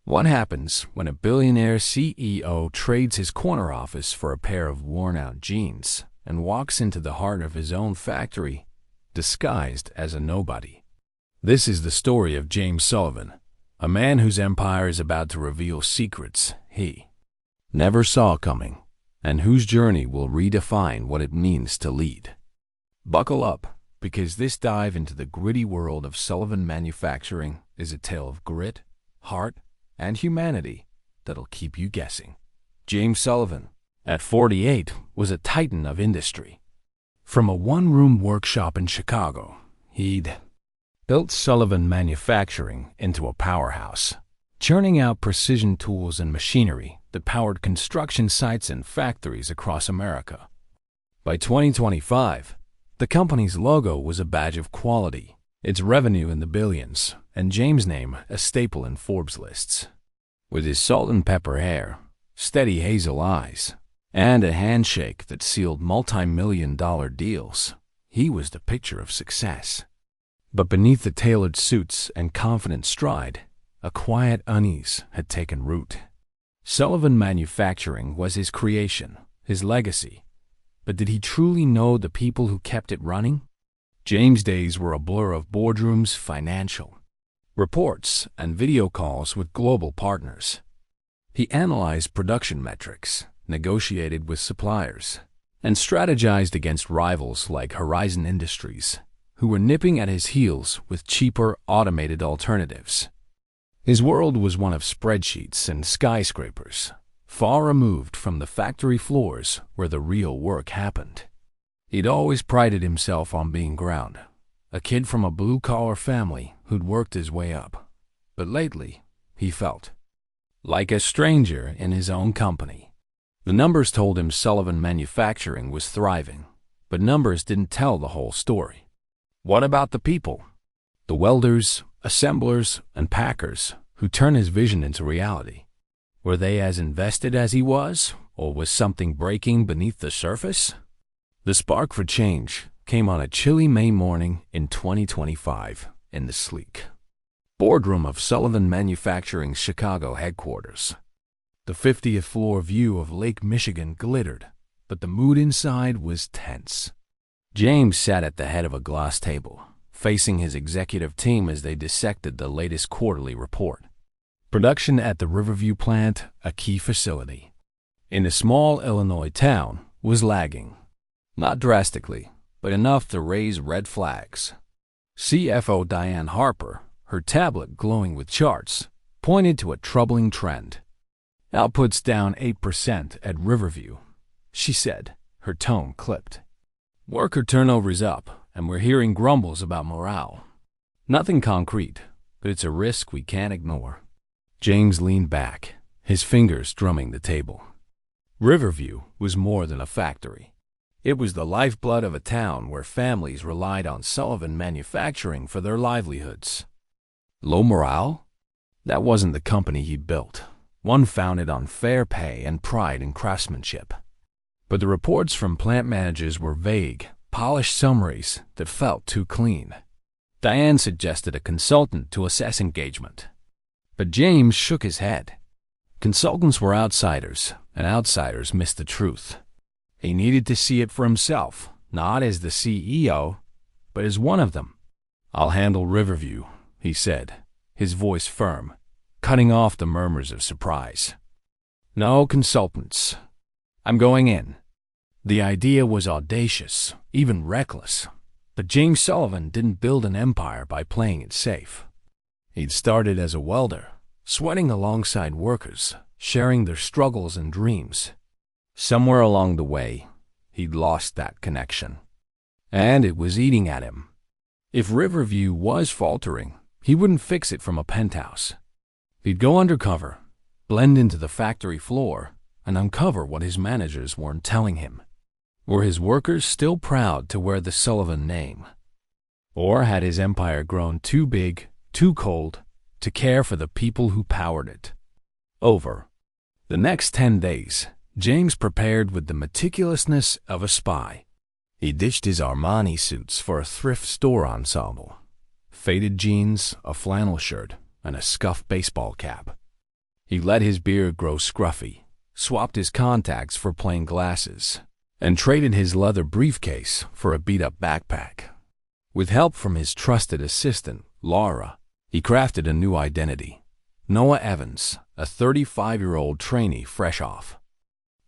What happens when a billionaire CEO trades his corner office for a pair of worn-out jeans and walks into the heart of his own factory, disguised as a nobody? This is the story of James Sullivan, a man whose empire is about to reveal secrets he never saw coming, and whose journey will redefine what it means to lead. Buckle up, because this dive into the gritty world of Sullivan Manufacturing is a tale of grit, heart, and humanity that'll keep you guessing. James Sullivan, at 48, was a titan of industry. From a one-room workshop in Chicago, he'd built Sullivan Manufacturing into a powerhouse, churning out precision tools and machinery that powered construction sites and factories across America. By 2025, the company's logo was a badge of quality, its revenue in the billions, and James' name a staple in Forbes lists. With his salt and pepper hair, steady hazel eyes, and a handshake that sealed multi-million-dollar deals, he was the picture of success. But beneath the tailored suits and confident stride, a quiet unease had taken root. Sullivan Manufacturing was his creation, his legacy. But did he truly know the people who kept it running? James' days were a blur of boardrooms, financial reports, and video calls with global partners. He analyzed production metrics, negotiated with suppliers, and strategized against rivals like Horizon Industries, who were nipping at his heels with cheaper, automated alternatives. His world was one of spreadsheets and skyscrapers, far removed from the factory floors where the real work happened. He'd always prided himself on being ground, a kid from a blue-collar family who'd worked his way up. But lately, he felt like a stranger in his own company. The numbers told him Sullivan Manufacturing was thriving, but numbers didn't tell the whole story. What about the people? The welders, assemblers, and packers who turned his vision into reality. Were they as invested as he was, or was something breaking beneath the surface? The spark for change came on a chilly May morning in 2025 in the sleek boardroom of Sullivan Manufacturing's Chicago headquarters. The 50th floor view of Lake Michigan glittered, but the mood inside was tense. James sat at the head of a glass table, facing his executive team as they dissected the latest quarterly report. Production at the Riverview plant, a key facility in a small Illinois town, was lagging. Not drastically, but enough to raise red flags. CFO Diane Harper, her tablet glowing with charts, pointed to a troubling trend. Output's down 8% at Riverview, she said, her tone clipped. Worker turnover's up, and we're hearing grumbles about morale. Nothing concrete, but it's a risk we can't ignore. James leaned back, his fingers drumming the table. Riverview was more than a factory. It was the lifeblood of a town where families relied on Sullivan Manufacturing for their livelihoods. Low morale? That wasn't the company he built, one founded on fair pay and pride in craftsmanship. But the reports from plant managers were vague, polished summaries that felt too clean. Diane suggested a consultant to assess engagement. But James shook his head. Consultants were outsiders, and outsiders missed the truth. He needed to see it for himself, not as the CEO, but as one of them. "I'll handle Riverview," he said, his voice firm, cutting off the murmurs of surprise. "No consultants. I'm going in." The idea was audacious, even reckless, but James Sullivan didn't build an empire by playing it safe. He'd started as a welder, sweating alongside workers, sharing their struggles and dreams. Somewhere along the way, he'd lost that connection, and it was eating at him. If Riverview was faltering, he wouldn't fix it from a penthouse. He'd go undercover, blend into the factory floor, and uncover what his managers weren't telling him. Were his workers still proud to wear the Sullivan name? Or had his empire grown too big, too cold, to care for the people who powered it? Over the next 10 days, James prepared with the meticulousness of a spy. He ditched his Armani suits for a thrift store ensemble, faded jeans, a flannel shirt, and a scuffed baseball cap. He let his beard grow scruffy, swapped his contacts for plain glasses, and traded his leather briefcase for a beat-up backpack. With help from his trusted assistant, Laura, he crafted a new identity. Noah Evans, a 35-year-old trainee fresh off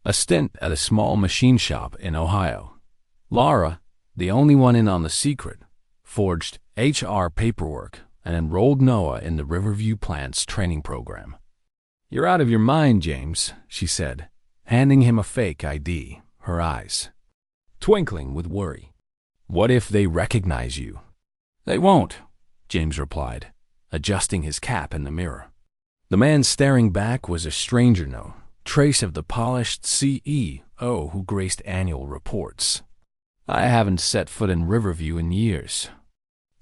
a stint at a small machine shop in Ohio. Laura, the only one in on the secret, forged HR paperwork and enrolled Noah in the Riverview plant's training program. "You're out of your mind, James," she said, handing him a fake ID, her eyes twinkling with worry. "What if they recognize you?" "They won't," James replied, adjusting his cap in the mirror. The man staring back was a stranger, no trace of the polished CEO who graced annual reports. "I haven't set foot in Riverview in years.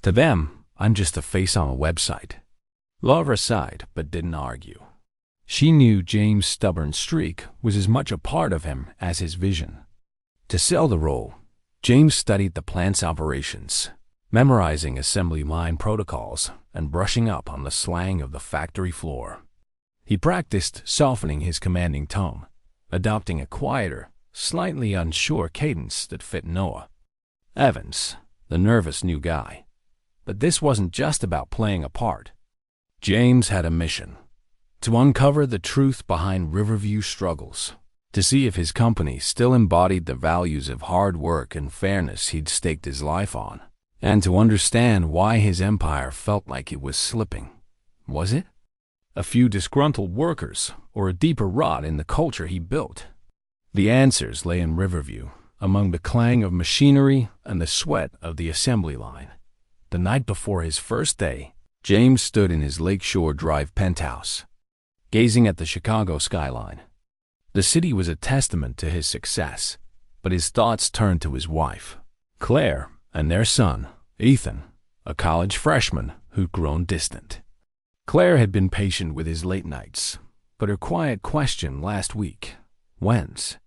To them, I'm just a face on a website." Laura sighed, but didn't argue. She knew James' stubborn streak was as much a part of him as his vision. To sell the role, James studied the plant's operations, memorizing assembly line protocols and brushing up on the slang of the factory floor. He practiced softening his commanding tone, adopting a quieter, slightly unsure cadence that fit Noah Evans, the nervous new guy. But this wasn't just about playing a part. James had a mission: to uncover the truth behind Riverview struggles, to see if his company still embodied the values of hard work and fairness he'd staked his life on, and to understand why his empire felt like it was slipping. Was it a few disgruntled workers, or a deeper rot in the culture he built? The answers lay in Riverview, among the clang of machinery and the sweat of the assembly line. The night before his first day, James stood in his Lakeshore Drive penthouse, gazing at the Chicago skyline. The city was a testament to his success, but his thoughts turned to his wife, Claire, and their son, Ethan, a college freshman who'd grown distant. Claire had been patient with his late nights, but her quiet question last week, "When's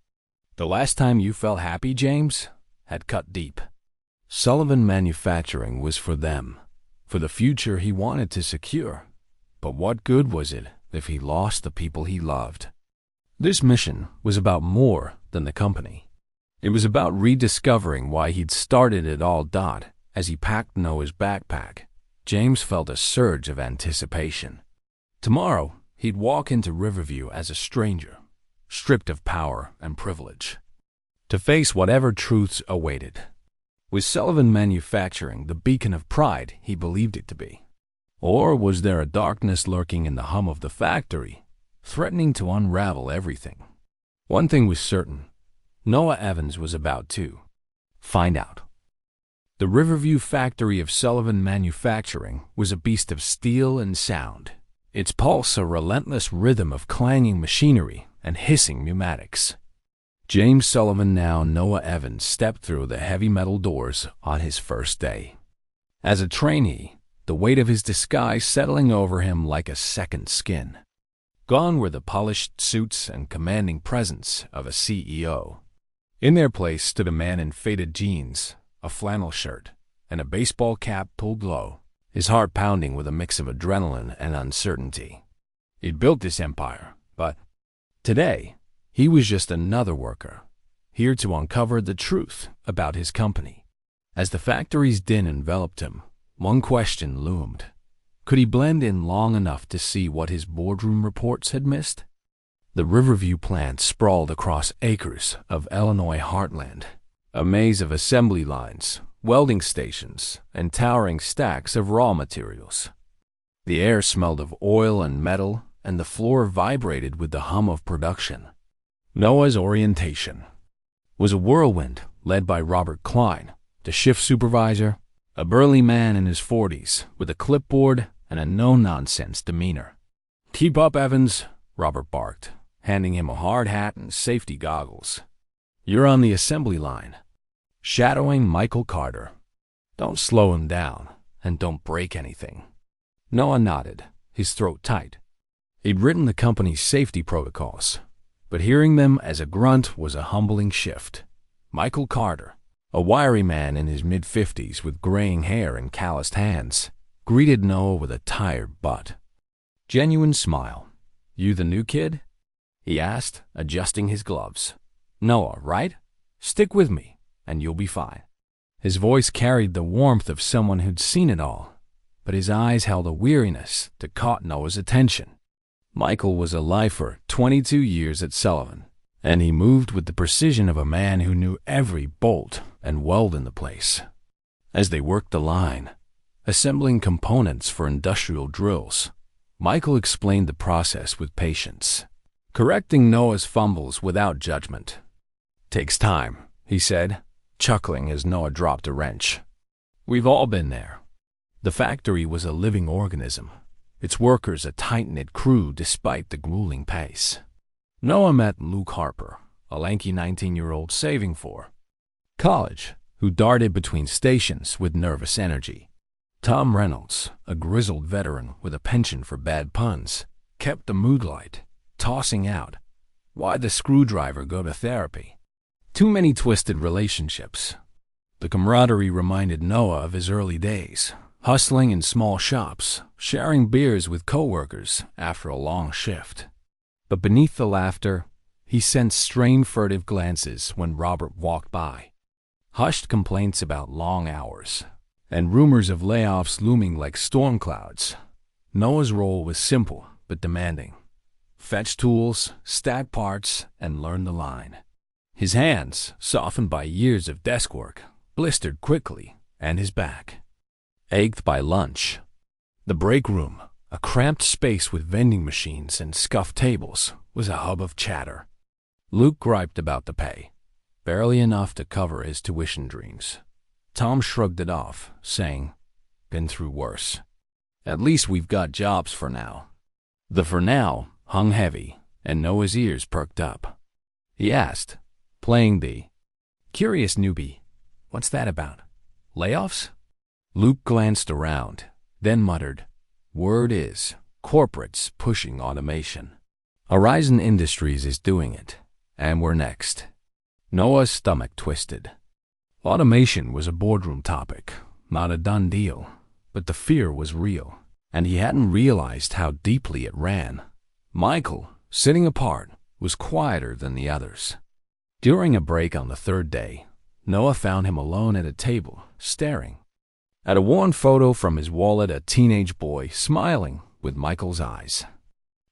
the last time you felt happy, James?" had cut deep. Sullivan Manufacturing was for them, for the future he wanted to secure. But what good was it if he lost the people he loved? This mission was about more than the company. It was about rediscovering why he'd started it all. As he packed Noah's backpack, James felt a surge of anticipation. Tomorrow, he'd walk into Riverview as a stranger, stripped of power and privilege, to face whatever truths awaited. Was Sullivan Manufacturing the beacon of pride he believed it to be? Or was there a darkness lurking in the hum of the factory, threatening to unravel everything? One thing was certain: Noah Evans was about to find out. The Riverview factory of Sullivan Manufacturing was a beast of steel and sound, its pulse a relentless rhythm of clanging machinery and hissing pneumatics. James Sullivan, now Noah Evans, stepped through the heavy metal doors on his first day. As a trainee, the weight of his disguise settling over him like a second skin. Gone were the polished suits and commanding presence of a CEO. In their place stood a man in faded jeans, a flannel shirt, and a baseball cap pulled low, his heart pounding with a mix of adrenaline and uncertainty. He'd built this empire, but today he was just another worker, here to uncover the truth about his company. As the factory's din enveloped him, one question loomed: could he blend in long enough to see what his boardroom reports had missed? The Riverview plant sprawled across acres of Illinois heartland, a maze of assembly lines, welding stations, and towering stacks of raw materials. The air smelled of oil and metal, and the floor vibrated with the hum of production. Noah's orientation was a whirlwind led by Robert Klein, the shift supervisor, a burly man in his 40s with a clipboard and a no-nonsense demeanor. "Keep up, Evans," Robert barked, handing him a hard hat and safety goggles. "You're on the assembly line, shadowing Michael Carter. Don't slow him down, and don't break anything." Noah nodded, his throat tight. He'd written the company's safety protocols, but hearing them as a grunt was a humbling shift. Michael Carter, a wiry man in his mid-50s with graying hair and calloused hands, greeted Noah with a tired but genuine smile. "You the new kid?" he asked, adjusting his gloves. "Noah, right? Stick with me, and you'll be fine." His voice carried the warmth of someone who'd seen it all, but his eyes held a weariness that caught Noah's attention. Michael was a lifer, 22 years at Sullivan, and he moved with the precision of a man who knew every bolt and weld in the place. As they worked the line, assembling components for industrial drills, Michael explained the process with patience, correcting Noah's fumbles without judgment. "Takes time," he said, chuckling as Noah dropped a wrench. "We've all been there." The factory was a living organism, its workers a tight-knit crew despite the grueling pace. Noah met Luke Harper, a lanky 19-year-old saving for college, who darted between stations with nervous energy. Tom Reynolds, a grizzled veteran with a penchant for bad puns, kept the mood light, tossing out, "Why'd the screwdriver go to therapy?" Too many twisted relationships. The camaraderie reminded Noah of his early days, hustling in small shops, sharing beers with coworkers after a long shift. But beneath the laughter, he sensed strained furtive glances when Robert walked by, hushed complaints about long hours, and rumors of layoffs looming like storm clouds. Noah's role was simple but demanding. Fetch tools, stack parts, and learn the line. His hands, softened by years of desk work, blistered quickly, and his back ached by lunch. The break room, a cramped space with vending machines and scuffed tables, was a hub of chatter. Luke griped about the pay, barely enough to cover his tuition dreams. Tom shrugged it off, saying, "Been through worse. At least we've got jobs for now." The "for now" hung heavy, and Noah's ears perked up. He asked, playing the curious newbie, "What's that about? Layoffs?" Luke glanced around, then muttered, "Word is, corporate's pushing automation. Horizon Industries is doing it, and we're next." Noah's stomach twisted. Automation was a boardroom topic, not a done deal, but the fear was real, and he hadn't realized how deeply it ran. Michael, sitting apart, was quieter than the others. During a break on the third day, Noah found him alone at a table, staring at a worn photo from his wallet, a teenage boy smiling with Michael's eyes.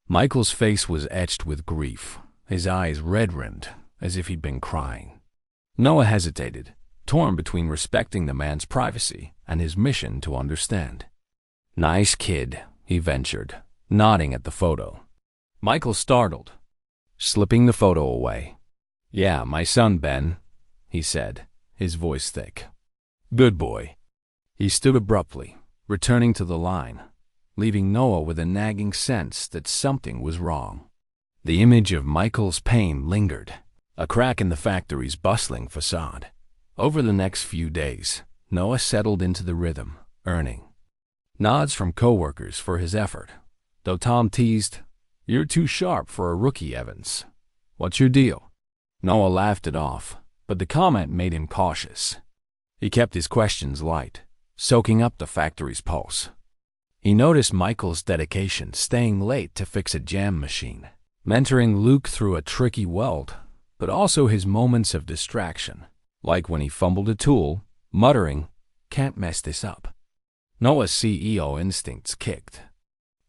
Michael's face was etched with grief, his eyes red-rimmed, as if he'd been crying. Noah hesitated, torn between respecting the man's privacy and his mission to understand. "Nice kid," he ventured, nodding at the photo. Michael startled, slipping the photo away. "Yeah, my son Ben," he said, his voice thick. "Good boy." He stood abruptly, returning to the line, leaving Noah with a nagging sense that something was wrong. The image of Michael's pain lingered, a crack in the factory's bustling facade. Over the next few days, Noah settled into the rhythm, earning nods from coworkers for his effort, though Tom teased, "You're too sharp for a rookie, Evans. What's your deal?" Noah laughed it off, but the comment made him cautious. He kept his questions light, soaking up the factory's pulse. He noticed Michael's dedication, staying late to fix a jam machine, mentoring Luke through a tricky weld, but also his moments of distraction, like when he fumbled a tool, muttering, "Can't mess this up." Noah's CEO instincts kicked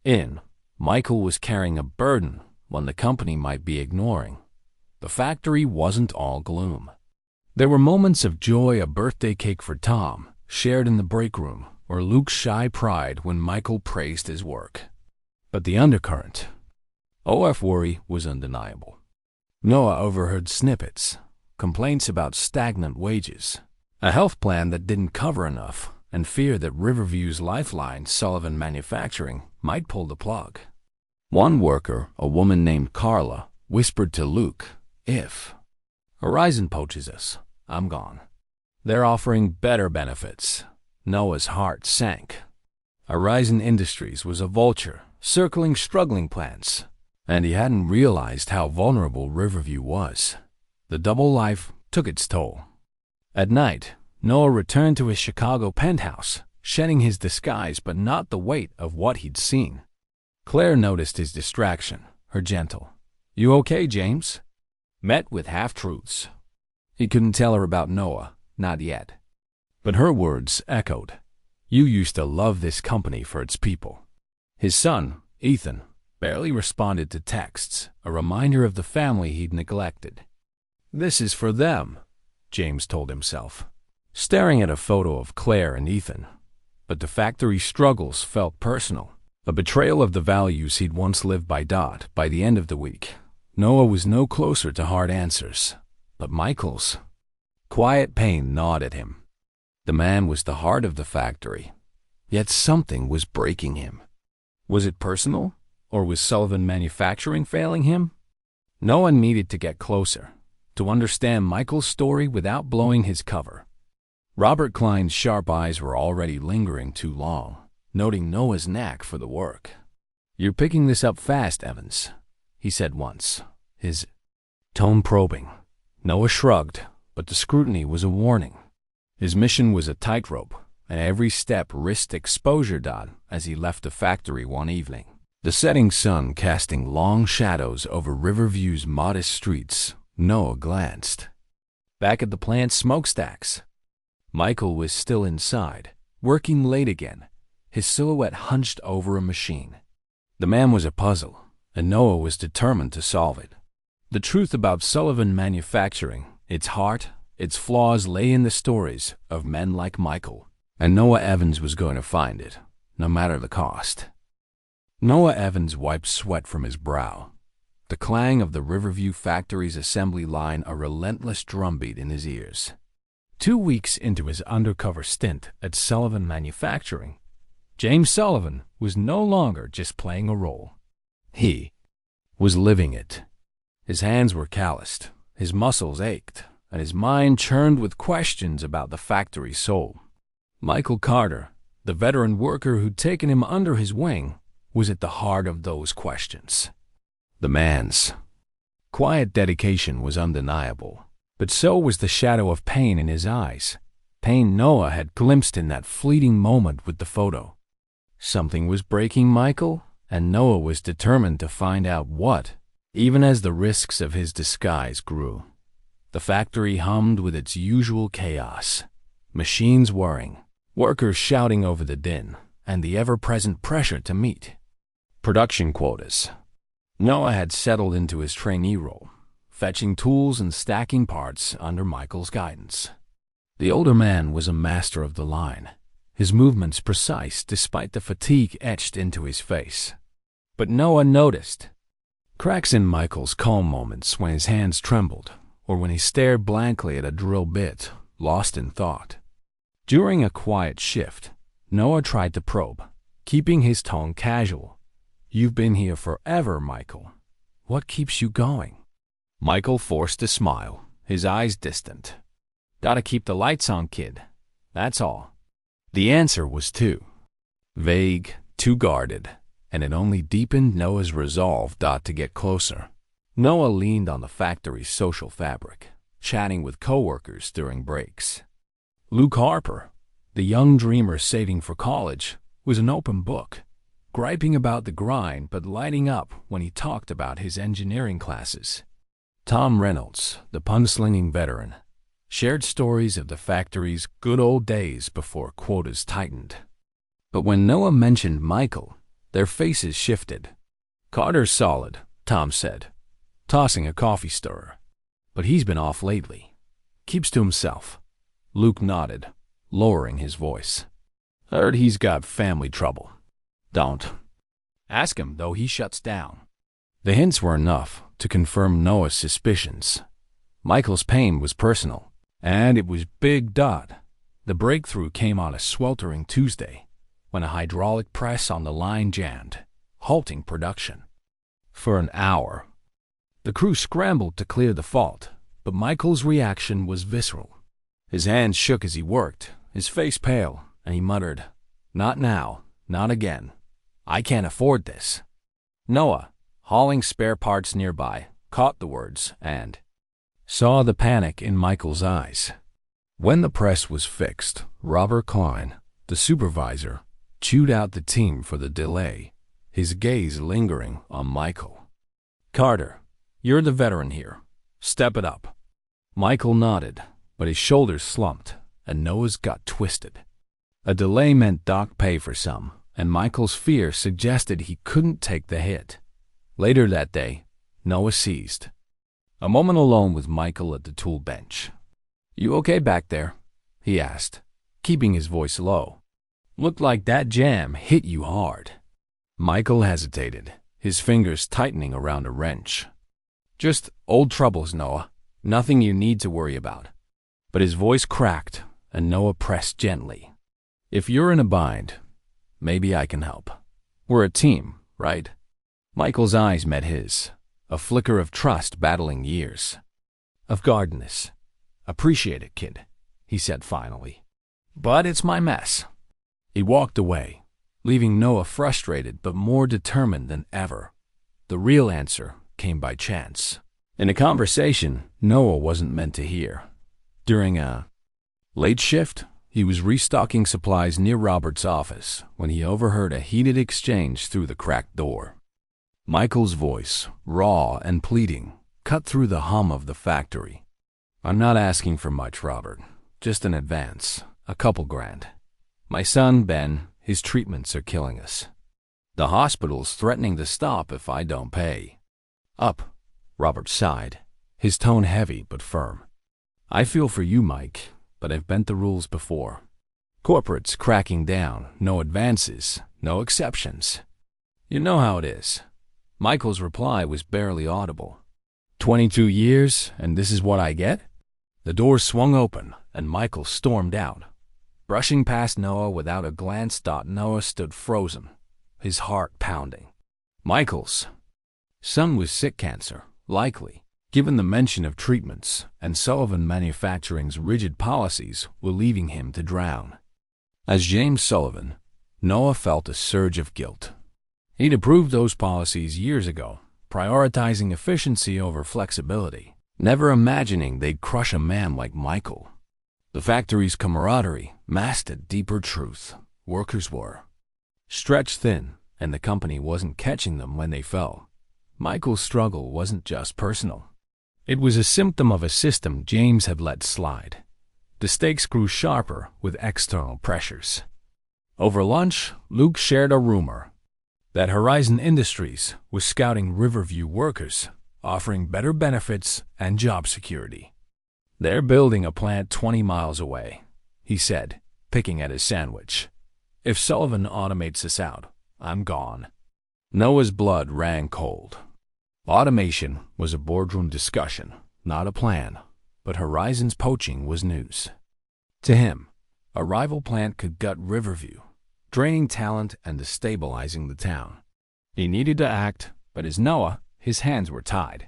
in. Michael was carrying a burden one the company might be ignoring. The factory wasn't all gloom. There were moments of joy, a birthday cake for Tom, shared in the break room, or Luke's shy pride when Michael praised his work. But the undercurrent, OF worry, was undeniable. Noah overheard snippets, complaints about stagnant wages, a health plan that didn't cover enough, and fear that Riverview's lifeline, Sullivan Manufacturing, might pull the plug. One worker, a woman named Carla, whispered to Luke, "If Horizon poaches us, I'm gone. They're offering better benefits." Noah's heart sank. Horizon Industries was a vulture, circling struggling plants, and he hadn't realized how vulnerable Riverview was. The double life took its toll. At night, Noah returned to his Chicago penthouse, shedding his disguise but not the weight of what he'd seen. Claire noticed his distraction, her gentle, "You okay, James?" met with half-truths. He couldn't tell her about Noah, not yet. But her words echoed. "You used to love this company for its people." His son, Ethan, barely responded to texts, a reminder of the family he'd neglected. "This is for them," James told himself, staring at a photo of Claire and Ethan. But the factory struggles felt personal, a betrayal of the values he'd once lived by. By the end of the week, Noah was no closer to hard answers, but Michael's quiet pain gnawed at him. The man was the heart of the factory, yet something was breaking him. Was it personal, or was Sullivan Manufacturing failing him? Noah needed to get closer, to understand Michael's story without blowing his cover. Robert Klein's sharp eyes were already lingering too long, noting Noah's knack for the work. "You're picking this up fast, Evans," he said once, his tone probing. Noah shrugged, but the scrutiny was a warning. His mission was a tightrope, and every step risked exposure. As he left the factory one evening, the setting sun casting long shadows over Riverview's modest streets, Noah glanced back at the plant's smokestacks. Michael was still inside, working late again, his silhouette hunched over a machine. The man was a puzzle, and Noah was determined to solve it. The truth about Sullivan Manufacturing, its heart, its flaws, lay in the stories of men like Michael, and Noah Evans was going to find it, no matter the cost. Noah Evans wiped sweat from his brow, the clang of the Riverview factory's assembly line a relentless drumbeat in his ears. 2 weeks into his undercover stint at Sullivan Manufacturing, James Sullivan was no longer just playing a role. He was living it. His hands were calloused, his muscles ached, and his mind churned with questions about the factory's soul. Michael Carter, the veteran worker who'd taken him under his wing, was at the heart of those questions. The man's quiet dedication was undeniable, but so was the shadow of pain in his eyes, pain Noah had glimpsed in that fleeting moment with the photo. Something was breaking Michael, and Noah was determined to find out what, even as the risks of his disguise grew. The factory hummed with its usual chaos, machines whirring, workers shouting over the din, and the ever-present pressure to meet production quotas. Noah had settled into his trainee role, fetching tools and stacking parts under Michael's guidance. The older man was a master of the line, his movements precise despite the fatigue etched into his face. But Noah noticed cracks in Michael's calm moments when his hands trembled, or when he stared blankly at a drill bit, lost in thought. During a quiet shift, Noah tried to probe, keeping his tone casual. "You've been here forever, Michael. What keeps you going?" Michael forced a smile, his eyes distant. "Gotta keep the lights on, kid. That's all." The answer was too vague, too guarded, and it only deepened Noah's resolve to get closer. Noah leaned on the factory's social fabric, chatting with coworkers during breaks. Luke Harper, the young dreamer saving for college, was an open book, griping about the grind but lighting up when he talked about his engineering classes. Tom Reynolds, the pun-slinging veteran, shared stories of the factory's good old days before quotas tightened. But when Noah mentioned Michael, their faces shifted. "Carter's solid," Tom said, tossing a coffee stirrer. "But he's been off lately. Keeps to himself." Luke nodded, lowering his voice. "Heard he's got family trouble." "Don't ask him, though he shuts down." The hints were enough to confirm Noah's suspicions. Michael's pain was personal, and it was big. The breakthrough came on a sweltering Tuesday, when a hydraulic press on the line jammed, halting production. For an hour, the crew scrambled to clear the fault, but Michael's reaction was visceral. His hands shook as he worked, his face pale, and he muttered, "Not now, not again. I can't afford this." Noah, hauling spare parts nearby, caught the words and saw the panic in Michael's eyes. When the press was fixed, Robert Klein, the supervisor, chewed out the team for the delay, his gaze lingering on Michael. Carter, you're the veteran here. Step it up. Michael nodded, but his shoulders slumped, and Noah's got twisted. A delay meant dock pay for some, and Michael's fear suggested he couldn't take the hit. Later that day, Noah seized. A moment alone with Michael at the tool bench. "You okay back there?" he asked, keeping his voice low. "Looked like that jam hit you hard." Michael hesitated, his fingers tightening around a wrench. "Just old troubles, Noah. Nothing you need to worry about." But his voice cracked, and Noah pressed gently. "If you're in a bind, maybe I can help. We're a team, right?" Michael's eyes met his, a flicker of trust battling years. "Of guardedness. Appreciate it, kid," he said finally. "But it's my mess." He walked away, leaving Noah frustrated but more determined than ever. The real answer came by chance, in a conversation Noah wasn't meant to hear. During a late shift, he was restocking supplies near Robert's office when he overheard a heated exchange through the cracked door. Michael's voice, raw and pleading, cut through the hum of the factory. "I'm not asking for much, Robert. Just an advance, a couple grand. My son, Ben, his treatments are killing us. The hospital's threatening to stop if I don't pay." "Up," Robert sighed, his tone heavy but firm. "I feel for you, Mike, but I've bent the rules before. Corporate's cracking down, no advances, no exceptions. You know how it is." Michael's reply was barely audible. 22 years, and this is what I get?" The door swung open, and Michael stormed out. Brushing past Noah without a glance, Noah stood frozen, his heart pounding. Michael's son was sick cancer, likely, given the mention of treatments, and Sullivan Manufacturing's rigid policies were leaving him to drown. As James Sullivan, Noah felt a surge of guilt. He'd approved those policies years ago, prioritizing efficiency over flexibility, never imagining they'd crush a man like Michael. The factory's camaraderie masked a deeper truth. Workers were stretched thin, and the company wasn't catching them when they fell. Michael's struggle wasn't just personal. It was a symptom of a system James had let slide. The stakes grew sharper with external pressures. Over lunch, Luke shared a rumor that Horizon Industries was scouting Riverview workers, offering better benefits and job security. "They're building a plant 20 miles away," he said, picking at his sandwich. "If Sullivan automates us out, I'm gone." Noah's blood ran cold. Automation was a boardroom discussion, not a plan, but Horizon's poaching was news. To him, a rival plant could gut Riverview, draining talent and destabilizing the town. He needed to act, but as Noah, his hands were tied.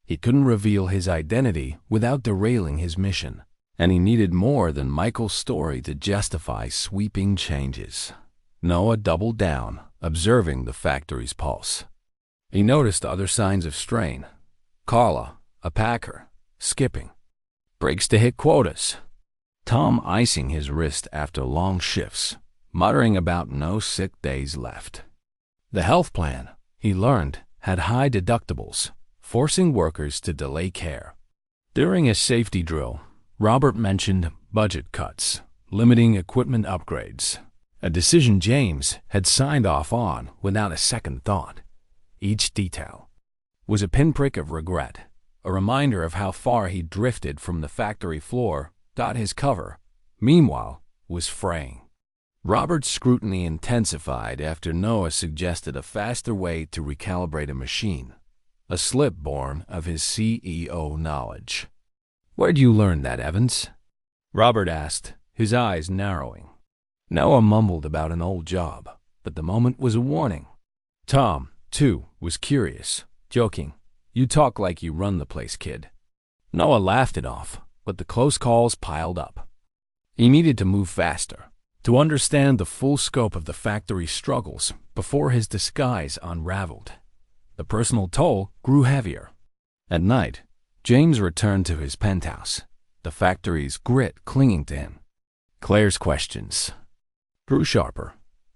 He couldn't reveal his identity without derailing his mission, and he needed more than Michael's story to justify sweeping changes. Noah doubled down, observing the factory's pulse. He noticed other signs of strain. Carla, a packer, skipping. Breaks to hit quotas. Tom icing his wrist after long shifts, muttering about no sick days left. The health plan, he learned, had high deductibles, forcing workers to delay care. During a safety drill, Robert mentioned budget cuts, limiting equipment upgrades, a decision James had signed off on without a second thought. Each detail was a pinprick of regret, a reminder of how far he drifted from the factory floor. His cover, meanwhile, was fraying. Robert's scrutiny intensified after Noah suggested a faster way to recalibrate a machine, a slip born of his CEO knowledge. "Where'd you learn that, Evans?" Robert asked, his eyes narrowing. Noah mumbled about an old job, but the moment was a warning. Tom, too, was curious, joking. "You talk like you run the place, kid." Noah laughed it off, but the close calls piled up. He needed to move faster, to understand the full scope of the factory's struggles before his disguise unraveled. The personal toll grew heavier. At night, James returned to his penthouse, the factory's grit clinging to him. Claire's questions grew sharper.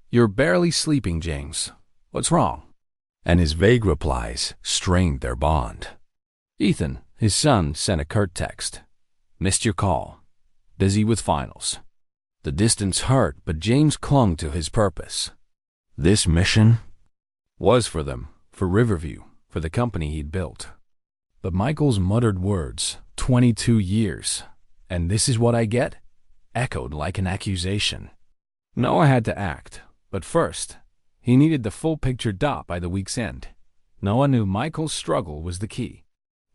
"You're barely sleeping, James. What's wrong?" and his vague replies strained their bond. Ethan, his son, sent a curt text. "Missed your call. Busy with finals." The distance hurt, but James clung to his purpose. This mission was for them, for Riverview, for the company he'd built. But Michael's muttered words, 22 years, and this is what I get, echoed like an accusation. Noah had to act, but first, he needed the full picture by the week's end. Noah knew Michael's struggle was the key.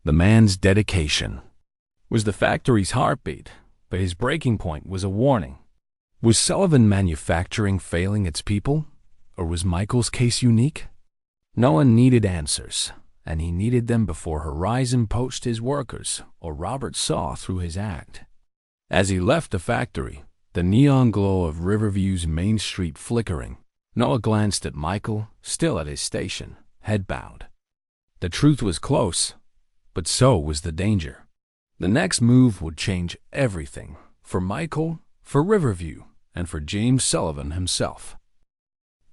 The man's dedication was the factory's heartbeat, but his breaking point was a warning. Was Sullivan Manufacturing failing its people, or was Michael's case unique? Noah needed answers, and he needed them before Horizon poached his workers or Robert saw through his act. As he left the factory, the neon glow of Riverview's main street flickering, Noah glanced at Michael, still at his station, head bowed. The truth was close, but so was the danger. The next move would change everything, for Michael, for Riverview, and for James Sullivan himself.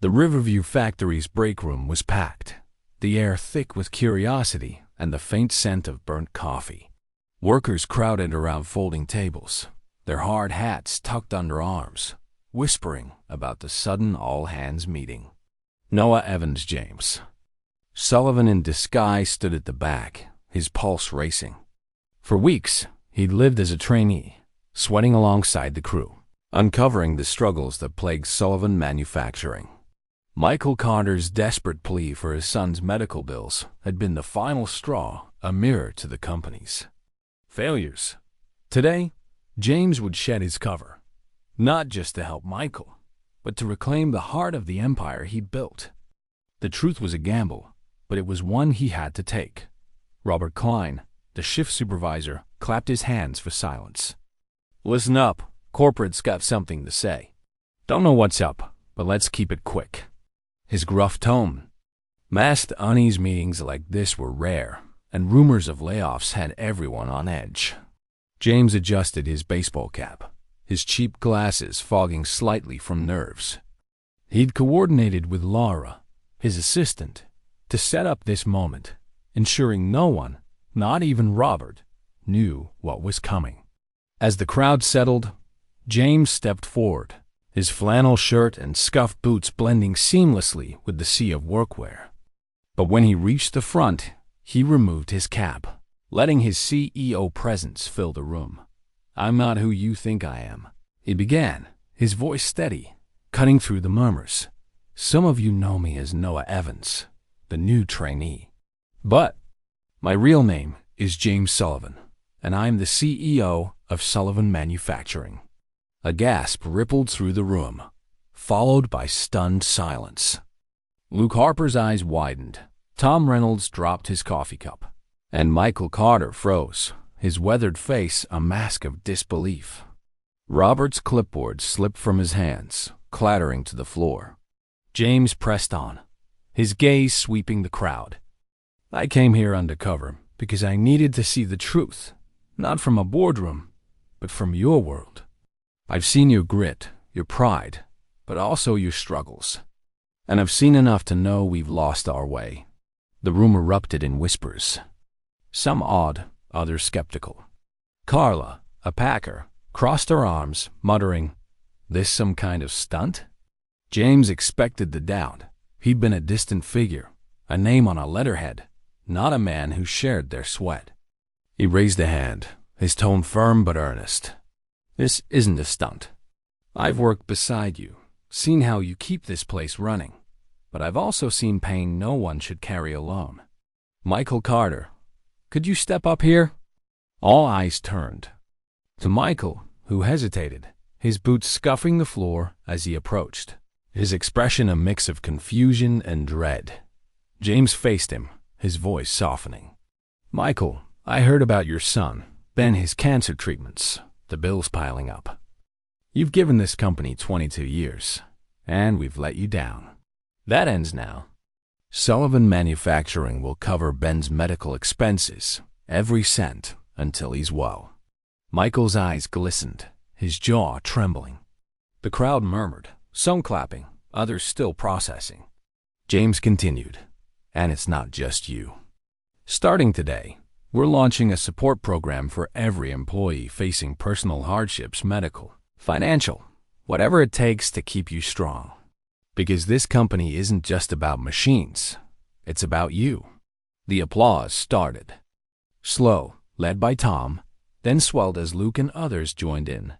The Riverview factory's break room was packed, the air thick with curiosity and the faint scent of burnt coffee. Workers crowded around folding tables, their hard hats tucked under arms, whispering about the sudden all-hands meeting. Noah Evans James. Sullivan in disguise stood at the back, his pulse racing. For weeks, he'd lived as a trainee, sweating alongside the crew, uncovering the struggles that plagued Sullivan Manufacturing. Michael Carter's desperate plea for his son's medical bills had been the final straw, a mirror to the company's failures. Today, James would shed his cover, not just to help Michael, but to reclaim the heart of the empire he'd built. The truth was a gamble, but it was one he had to take. Robert Klein, the shift supervisor, clapped his hands for silence. "Listen up, corporate's got something to say. Don't know what's up, but let's keep it quick." His gruff tone. Masked unease meetings like this were rare, and rumors of layoffs had everyone on edge. James adjusted his baseball cap, his cheap glasses fogging slightly from nerves. He'd coordinated with Laura, his assistant, to set up this moment, ensuring no one, not even Robert, knew what was coming. As the crowd settled, James stepped forward, his flannel shirt and scuffed boots blending seamlessly with the sea of workwear. But when he reached the front, he removed his cap, letting his CEO presence fill the room. "I'm not who you think I am," he began, his voice steady, cutting through the murmurs. "Some of you know me as Noah Evans, the new trainee. But my real name is James Sullivan, and I'm the CEO of Sullivan Manufacturing." A gasp rippled through the room, followed by stunned silence. Luke Harper's eyes widened, Tom Reynolds dropped his coffee cup, and Michael Carter froze, his weathered face a mask of disbelief. Robert's clipboard slipped from his hands, clattering to the floor. James pressed on, his gaze sweeping the crowd. "I came here undercover because I needed to see the truth, not from a boardroom, but from your world. I've seen your grit, your pride, but also your struggles. And I've seen enough to know we've lost our way." The room erupted in whispers, some awed, others skeptical. Carla, a packer, crossed her arms, muttering, "This some kind of stunt?" James expected the doubt. He'd been a distant figure, a name on a letterhead, not a man who shared their sweat. He raised a hand, his tone firm but earnest. "This isn't a stunt. I've worked beside you, seen how you keep this place running, but I've also seen pain no one should carry alone. Michael Carter, could you step up here?" All eyes turned to Michael, who hesitated, his boots scuffing the floor as he approached, his expression a mix of confusion and dread. James faced him, his voice softening. "Michael, I heard about your son, Ben, his cancer treatments, the bills piling up. You've given this company 22 years, and we've let you down. That ends now. Sullivan Manufacturing will cover Ben's medical expenses, every cent, until he's well." Michael's eyes glistened, his jaw trembling. The crowd murmured, some clapping, others still processing. James continued, And it's not just you. Starting today, we're launching a support program for every employee facing personal hardships, medical, financial, whatever it takes to keep you strong. Because this company isn't just about machines, it's about you. The applause started. Slow, led by Tom, then swelled as Luke and others joined in.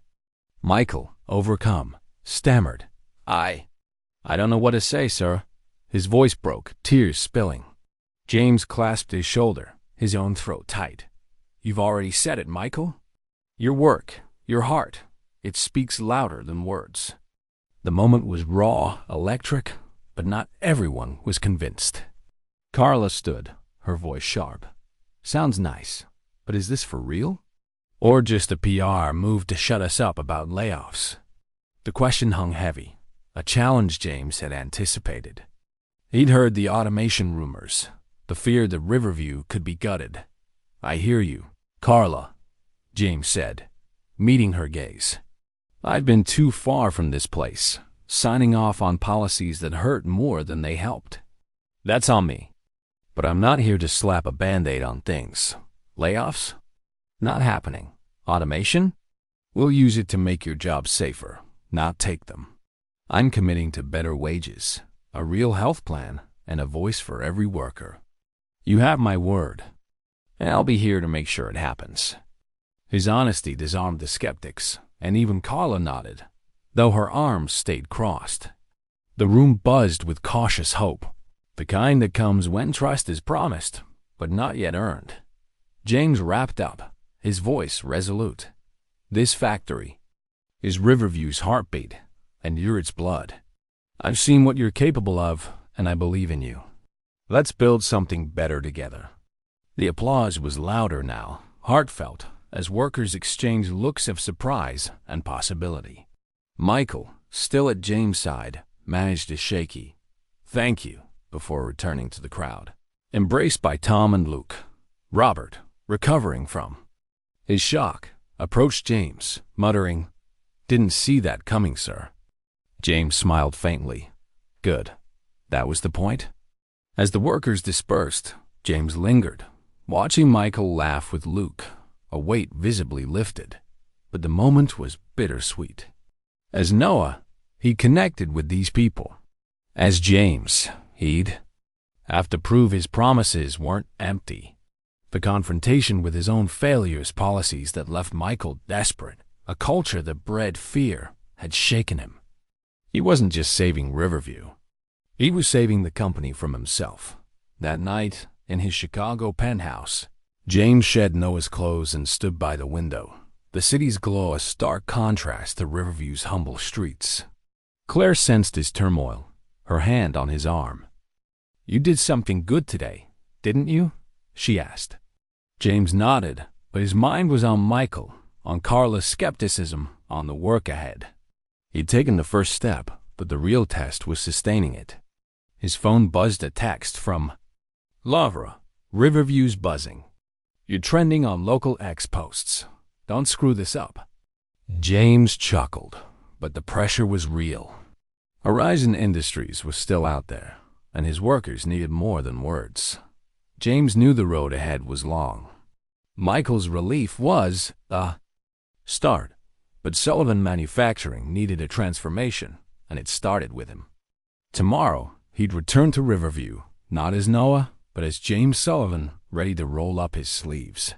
Michael, overcome, stammered, I don't know what to say, sir." His voice broke, tears spilling. James clasped his shoulder, his own throat tight. "You've already said it, Michael. Your work, your heart, it speaks louder than words." The moment was raw, electric, but not everyone was convinced. Carla stood, her voice sharp. "Sounds nice, but is this for real? Or just a PR move to shut us up about layoffs?" The question hung heavy, a challenge James had anticipated. He'd heard the automation rumors, the fear that Riverview could be gutted. "I hear you, Carla," James said, meeting her gaze. "I've been too far from this place, signing off on policies that hurt more than they helped. That's on me. But I'm not here to slap a Band-Aid on things. Layoffs? Not happening. Automation? We'll use it to make your job safer, not take them. I'm committing to better wages, a real health plan, and a voice for every worker. You have my word, and I'll be here to make sure it happens." His honesty disarmed the skeptics, and even Carla nodded, though her arms stayed crossed. The room buzzed with cautious hope, the kind that comes when trust is promised, but not yet earned. James wrapped up, his voice resolute. "This factory is Riverview's heartbeat, and you're its blood. I've seen what you're capable of, and I believe in you. Let's build something better together." The applause was louder now, heartfelt, as workers exchanged looks of surprise and possibility. Michael, still at James' side, managed a shaky "thank you" before returning to the crowd, embraced by Tom and Luke. Robert, recovering from his shock, approached James, muttering, "Didn't see that coming, sir." James smiled faintly. "Good. That was the point?" As the workers dispersed, James lingered, watching Michael laugh with Luke, a weight visibly lifted. But the moment was bittersweet. As Noah, he connected with these people. As James, he'd have to prove his promises weren't empty. The confrontation with his own failures, policies that left Michael desperate, a culture that bred fear, had shaken him. He wasn't just saving Riverview. He was saving the company from himself. That night, in his Chicago penthouse, James shed Noah's clothes and stood by the window, the city's glow a stark contrast to Riverview's humble streets. Claire sensed his turmoil, her hand on his arm. "You did something good today, didn't you?" she asked. James nodded, but his mind was on Michael, on Carla's skepticism, on the work ahead. He'd taken the first step, but the real test was sustaining it. His phone buzzed a text from Lavra, Riverview's buzzing. "You're trending on local X posts. Don't screw this up." James chuckled, but the pressure was real. Horizon Industries was still out there, and his workers needed more than words. James knew the road ahead was long. Michael's relief was a start, but Sullivan Manufacturing needed a transformation, and it started with him. Tomorrow, he'd return to Riverview, not as Noah, but as James Sullivan, ready to roll up his sleeves.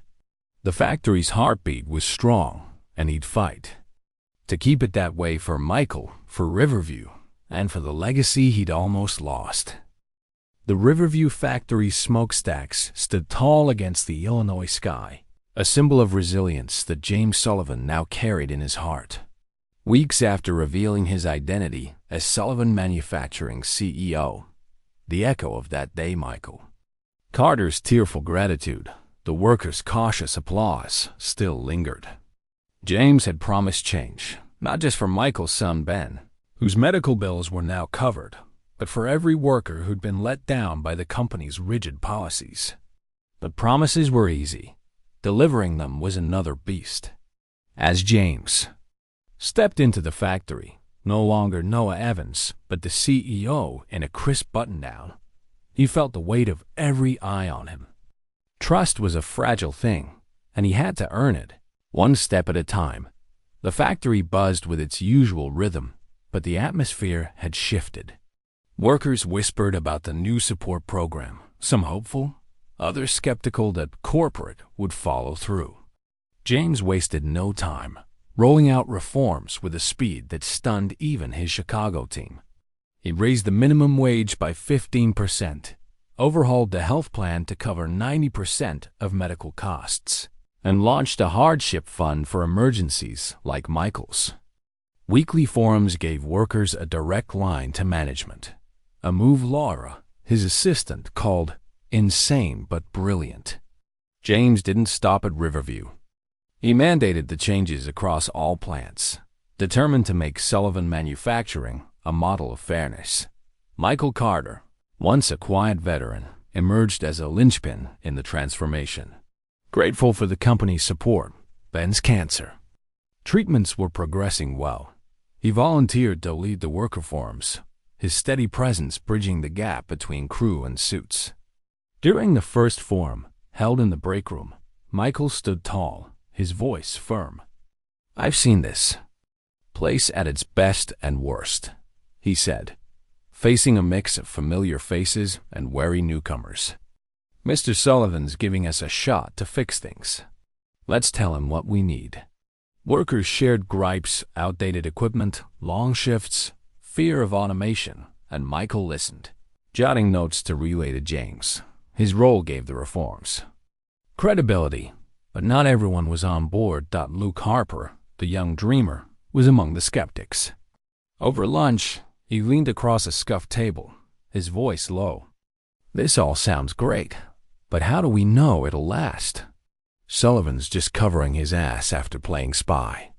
The factory's heartbeat was strong, and he'd fight to keep it that way for Michael, for Riverview, and for the legacy he'd almost lost. The Riverview factory's smokestacks stood tall against the Illinois sky, a symbol of resilience that James Sullivan now carried in his heart. Weeks after revealing his identity as Sullivan Manufacturing CEO, the echo of that day, Michael Carter's tearful gratitude, the workers' cautious applause, still lingered. James had promised change, not just for Michael's son Ben, whose medical bills were now covered, but for every worker who'd been let down by the company's rigid policies. But promises were easy. Delivering them was another beast. As James stepped into the factory, no longer Noah Evans, but the CEO in a crisp button-down, He felt the weight of every eye on him. Trust was a fragile thing, and he had to earn it, one step at a time. The factory buzzed with its usual rhythm, but the atmosphere had shifted. Workers whispered about the new support program, some hopeful, others skeptical that corporate would follow through. James wasted no time, rolling out reforms with a speed that stunned even his Chicago team. He raised the minimum wage by 15%, overhauled the health plan to cover 90% of medical costs, and launched a hardship fund for emergencies like Michael's. Weekly forums gave workers a direct line to management, a move Laura, his assistant, called insane but brilliant. James didn't stop at Riverview. He mandated the changes across all plants, determined to make Sullivan Manufacturing a model of fairness. Michael Carter, once a quiet veteran, emerged as a linchpin in the transformation. Grateful for the company's support, Ben's cancer treatments were progressing well. He volunteered to lead the worker forums, his steady presence bridging the gap between crew and suits. During the first forum, held in the break room, Michael stood tall, his voice firm. "I've seen this place at its best and worst," he said, facing a mix of familiar faces and wary newcomers. "Mr. Sullivan's giving us a shot to fix things. Let's tell him what we need." Workers shared gripes, outdated equipment, long shifts, fear of automation, and Michael listened, jotting notes to relay to James. His role gave the reforms credibility, but not everyone was on board. Luke Harper, the young dreamer, was among the skeptics. Over lunch, he leaned across a scuffed table, his voice low. "This all sounds great, but how do we know it'll last? Sullivan's just covering his ass after playing spy."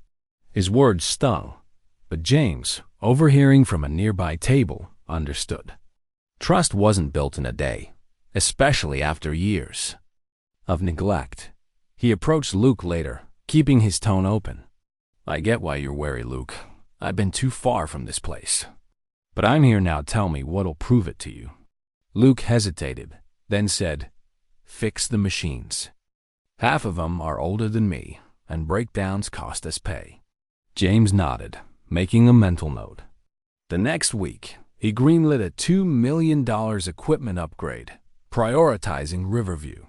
His words stung, but James, overhearing from a nearby table, understood. Trust wasn't built in a day, especially after years of neglect. He approached Luke later, keeping his tone open. "I get why you're wary, Luke. I've been too far from this place. But I'm here now. Tell me what'll prove it to you." Luke hesitated, then said, "Fix the machines. Half of them are older than me, and breakdowns cost us pay." James nodded, making a mental note. The next week, he greenlit a $2 million equipment upgrade, prioritizing Riverview.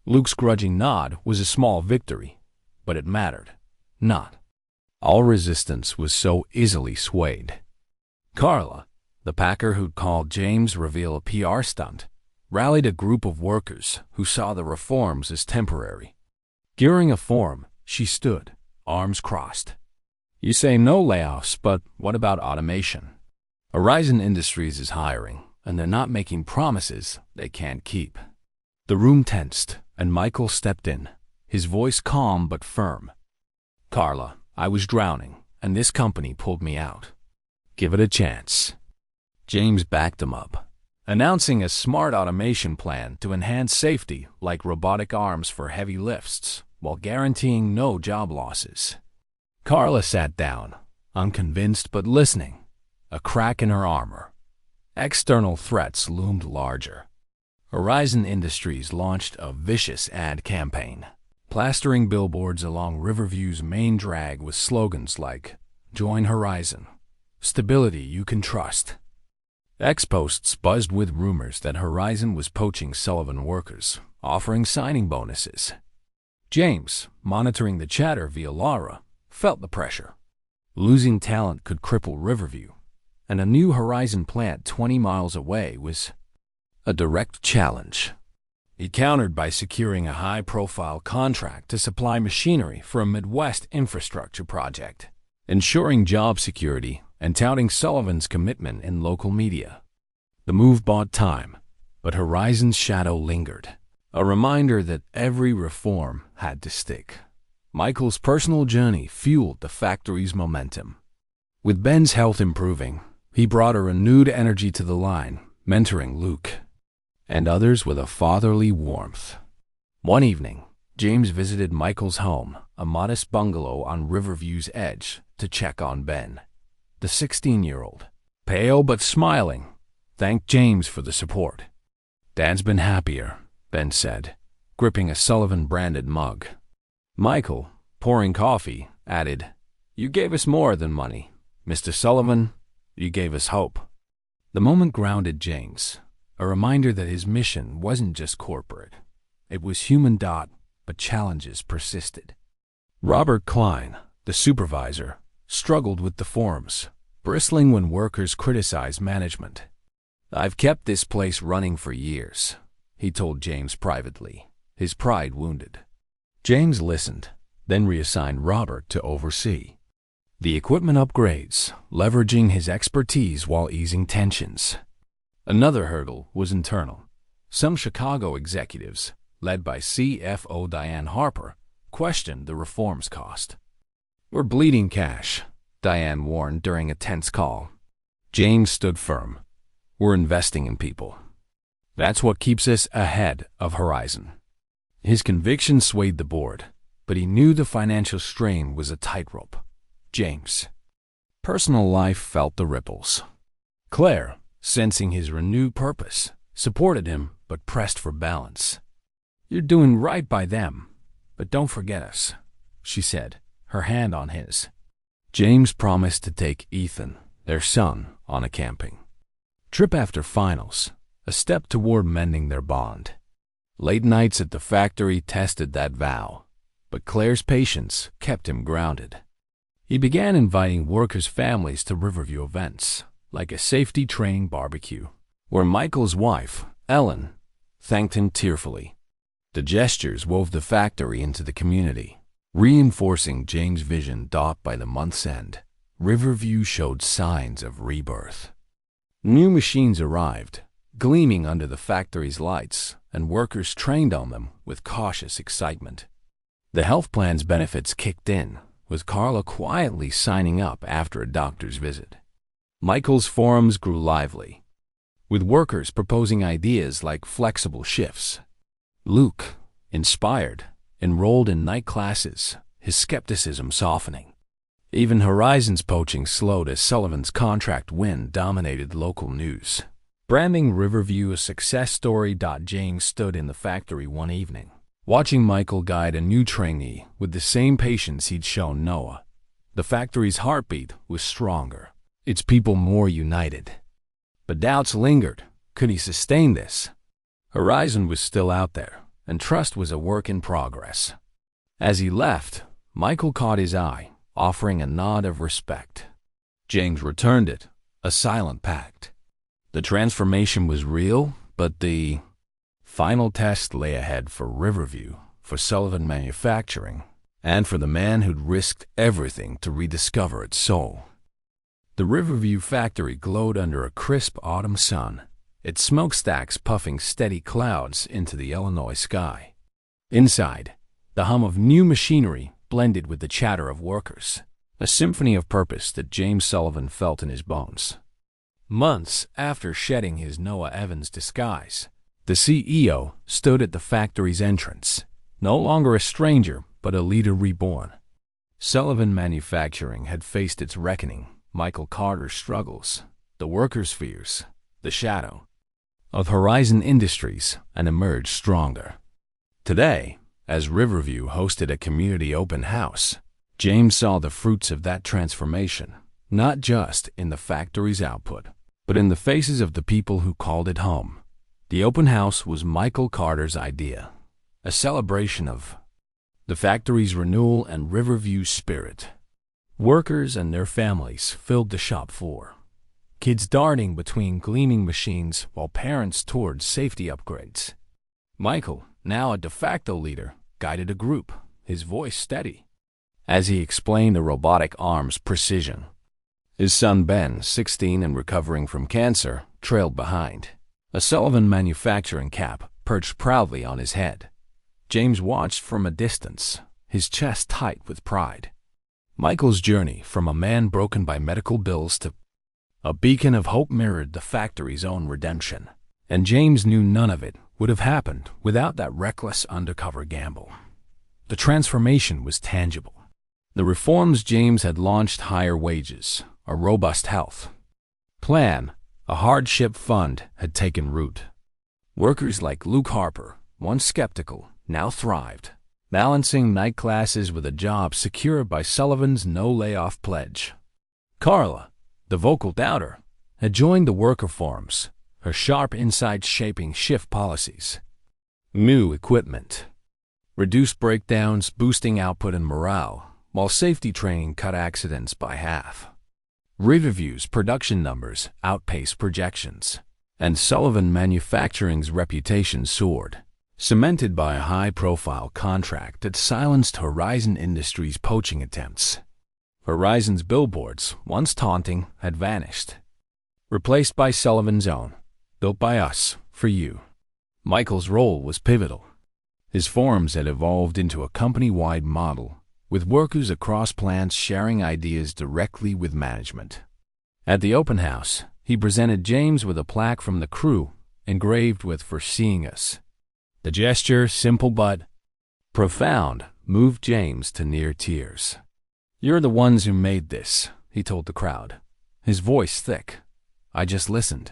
Luke's grudging nod was a small victory, but it mattered not. All resistance was so easily swayed. Carla, the packer who'd called James reveal a PR stunt, rallied a group of workers who saw the reforms as temporary. During a forum, she stood, arms crossed. "You say no layoffs, but what about automation? Horizon Industries is hiring, and they're not making promises they can't keep." The room tensed, and Michael stepped in, his voice calm but firm. "Carla, I was drowning, and this company pulled me out. Give it a chance." James backed him up, announcing a smart automation plan to enhance safety like robotic arms for heavy lifts, while guaranteeing no job losses. Carla sat down, unconvinced but listening, a crack in her armor. External threats loomed larger. Horizon Industries launched a vicious ad campaign, plastering billboards along Riverview's main drag with slogans like, "Join Horizon. Stability you can trust." Ex-posts buzzed with rumors that Horizon was poaching Sullivan workers, offering signing bonuses. James, monitoring the chatter via Laura, felt the pressure. Losing talent could cripple Riverview, and a new Horizon plant 20 miles away was a direct challenge. He countered by securing a high-profile contract to supply machinery for a Midwest infrastructure project, ensuring job security and touting Sullivan's commitment in local media. The move bought time, but Horizon's shadow lingered, a reminder that every reform had to stick. Michael's personal journey fueled the factory's momentum. With Ben's health improving, he brought a renewed energy to the line, mentoring Luke and others with a fatherly warmth. One evening, James visited Michael's home, a modest bungalow on Riverview's edge, to check on Ben. The 16-year-old, pale but smiling, thanked James for the support. Dad's been happier, Ben said, gripping a Sullivan-branded mug. Michael, pouring coffee, added, "You gave us more than money. Mr. Sullivan, you gave us hope." The moment grounded James, a reminder that his mission wasn't just corporate. It was human. But challenges persisted. Robert Klein, the supervisor, struggled with the forums, bristling when workers criticized management. "I've kept this place running for years," he told James privately, his pride wounded. James listened, then reassigned Robert to oversee the equipment upgrades, leveraging his expertise while easing tensions. Another hurdle was internal. Some Chicago executives, led by CFO Diane Harper, questioned the reform's cost. "We're bleeding cash," Diane warned during a tense call. James stood firm. "We're investing in people. That's what keeps us ahead of Horizon." His conviction swayed the board, but he knew the financial strain was a tightrope. James' personal life felt the ripples. Claire, sensing his renewed purpose, supported him but pressed for balance. "You're doing right by them, but don't forget us," she said, her hand on his. James promised to take Ethan, their son, on a camping trip after finals, a step toward mending their bond. Late nights at the factory tested that vow, but Claire's patience kept him grounded. He began inviting workers' families to Riverview events, like a safety training barbecue, where Michael's wife, Ellen, thanked him tearfully. The gestures wove the factory into the community, reinforcing James' vision. By the month's end, Riverview showed signs of rebirth. New machines arrived, gleaming under the factory's lights, and workers trained on them with cautious excitement. The health plan's benefits kicked in, with Carla quietly signing up after a doctor's visit. Michael's forums grew lively, with workers proposing ideas like flexible shifts. Luke, inspired, enrolled in night classes, his skepticism softening. Even Horizon's poaching slowed as Sullivan's contract win dominated local news, branding Riverview a success story. James stood in the factory one evening, watching Michael guide a new trainee with the same patience he'd shown Noah. The factory's heartbeat was stronger, its people more united. But doubts lingered. Could he sustain this? Horizon was still out there, and trust was a work in progress. As he left, Michael caught his eye, offering a nod of respect. James returned it, a silent pact. The transformation was real, but the final test lay ahead for Riverview, for Sullivan Manufacturing, and for the man who'd risked everything to rediscover its soul. The Riverview factory glowed under a crisp autumn sun, its smokestacks puffing steady clouds into the Illinois sky. Inside, the hum of new machinery blended with the chatter of workers, a symphony of purpose that James Sullivan felt in his bones. Months after shedding his Noah Evans disguise, the CEO stood at the factory's entrance, no longer a stranger but a leader reborn. Sullivan Manufacturing had faced its reckoning, Michael Carter's struggles, the workers' fears, the shadow of Horizon Industries, and emerged stronger. Today, as Riverview hosted a community open house, James saw the fruits of that transformation, not just in the factory's output, but in the faces of the people who called it home. The open house was Michael Carter's idea, a celebration of the factory's renewal and Riverview's spirit. Workers and their families filled the shop floor, kids darting between gleaming machines while parents toured safety upgrades. Michael, now a de facto leader, guided a group, his voice steady, as he explained the robotic arm's precision. His son Ben, 16 and recovering from cancer, trailed behind, a Sullivan Manufacturing cap perched proudly on his head. James watched from a distance, his chest tight with pride. Michael's journey from a man broken by medical bills to a beacon of hope mirrored the factory's own redemption, and James knew none of it would have happened without that reckless undercover gamble. The transformation was tangible. The reforms James had launched: higher wages, a robust health plan, a hardship fund had taken root. Workers like Luke Harper, once skeptical, now thrived, balancing night classes with a job secured by Sullivan's no-layoff pledge. Carla, the vocal doubter, had joined the worker forums, her sharp insights shaping shift policies. New equipment, reduced breakdowns, boosting output and morale, while safety training cut accidents by half. Riverview's production numbers outpaced projections, and Sullivan Manufacturing's reputation soared, cemented by a high-profile contract that silenced Horizon Industries' poaching attempts. Horizon's billboards, once taunting, had vanished, replaced by Sullivan's own, built by us, for you. Michael's role was pivotal. His forums had evolved into a company-wide model, with workers across plants sharing ideas directly with management. At the open house, he presented James with a plaque from the crew, engraved with "For Seeing Us." The gesture, simple but profound, moved James to near tears. "You're the ones who made this," he told the crowd, his voice thick. "I just listened."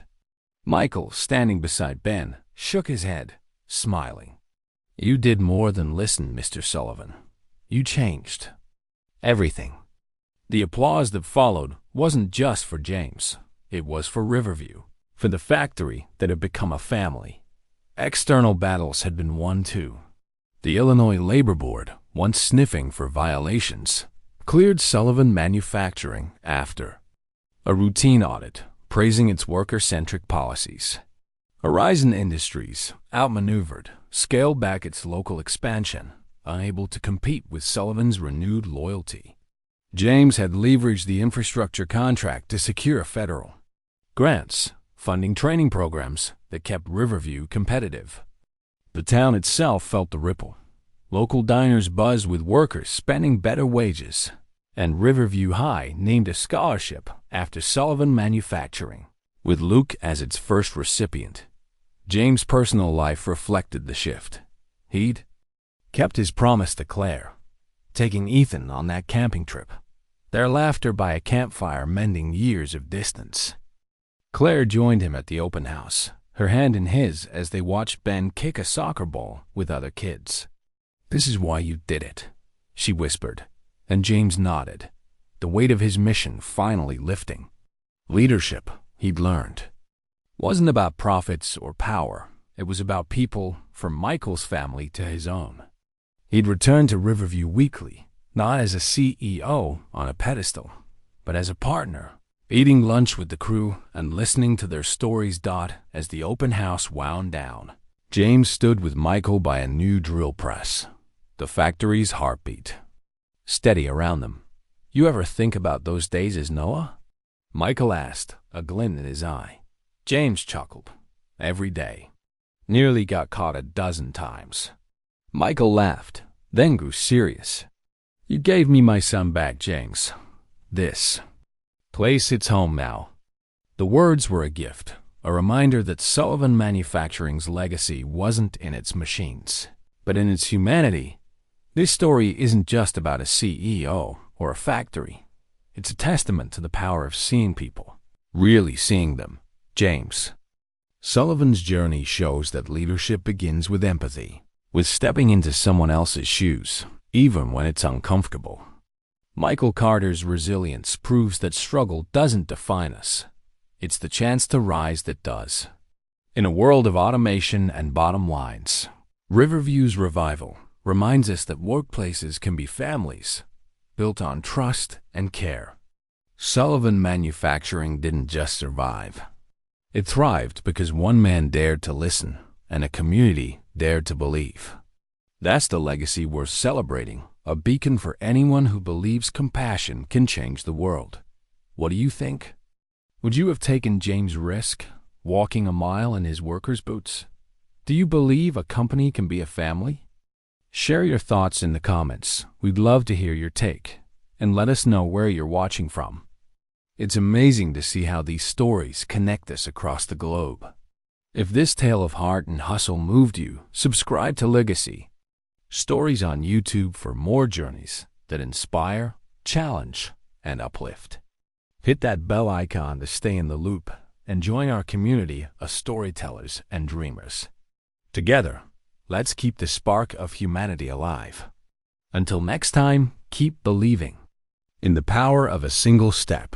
Michael, standing beside Ben, shook his head, smiling. "You did more than listen, Mr. Sullivan. You changed everything." The applause that followed wasn't just for James. It was for Riverview, for the factory that had become a family. External battles had been won too. The Illinois Labor Board, once sniffing for violations, cleared Sullivan Manufacturing after a routine audit, praising its worker-centric policies. Horizon Industries, outmaneuvered, scaled back its local expansion, unable to compete with Sullivan's renewed loyalty. James had leveraged the infrastructure contract to secure federal grants, funding training programs that kept Riverview competitive. The town itself felt the ripple. Local diners buzzed with workers spending better wages, and Riverview High named a scholarship after Sullivan Manufacturing, with Luke as its first recipient. James' personal life reflected the shift. He'd kept his promise to Claire, taking Ethan on that camping trip, their laughter by a campfire mending years of distance. Claire joined him at the open house, her hand in his as they watched Ben kick a soccer ball with other kids. "This is why you did it," she whispered, and James nodded, the weight of his mission finally lifting. Leadership, he'd learned, wasn't about profits or power. It was about people, from Michael's family to his own. He'd returned to Riverview weekly, not as a CEO on a pedestal, but as a partner, eating lunch with the crew and listening to their stories. As the open house wound down, James stood with Michael by a new drill press, the factory's heartbeat, steady around them. "You ever think about those days as Noah?" Michael asked, a glint in his eye. James chuckled. "Every day. Nearly got caught a dozen times." Michael laughed, then grew serious. "You gave me my son back, James. This place hits home now." The words were a gift, a reminder that Sullivan Manufacturing's legacy wasn't in its machines, but in its humanity. This story isn't just about a CEO or a factory. It's a testament to the power of seeing people, really seeing them. James Sullivan's journey shows that leadership begins with empathy, with stepping into someone else's shoes, even when it's uncomfortable. Michael Carter's resilience proves that struggle doesn't define us. It's the chance to rise that does. In a world of automation and bottom lines, Riverview's revival reminds us that workplaces can be families, built on trust and care. Sullivan Manufacturing didn't just survive. It thrived because one man dared to listen and a community dared to believe. That's the legacy worth celebrating, a beacon for anyone who believes compassion can change the world. What do you think? Would you have taken James' risk, walking a mile in his workers' boots? Do you believe a company can be a family? Share your thoughts in the comments. We'd love to hear your take, and let us know where you're watching from. It's amazing to see how these stories connect us across the globe. If this tale of heart and hustle moved you, subscribe to Legacy Stories on YouTube for more journeys that inspire, challenge, and uplift. Hit that bell icon to stay in the loop and join our community of storytellers and dreamers. Together, let's keep the spark of humanity alive. Until next time, keep believing in the power of a single step.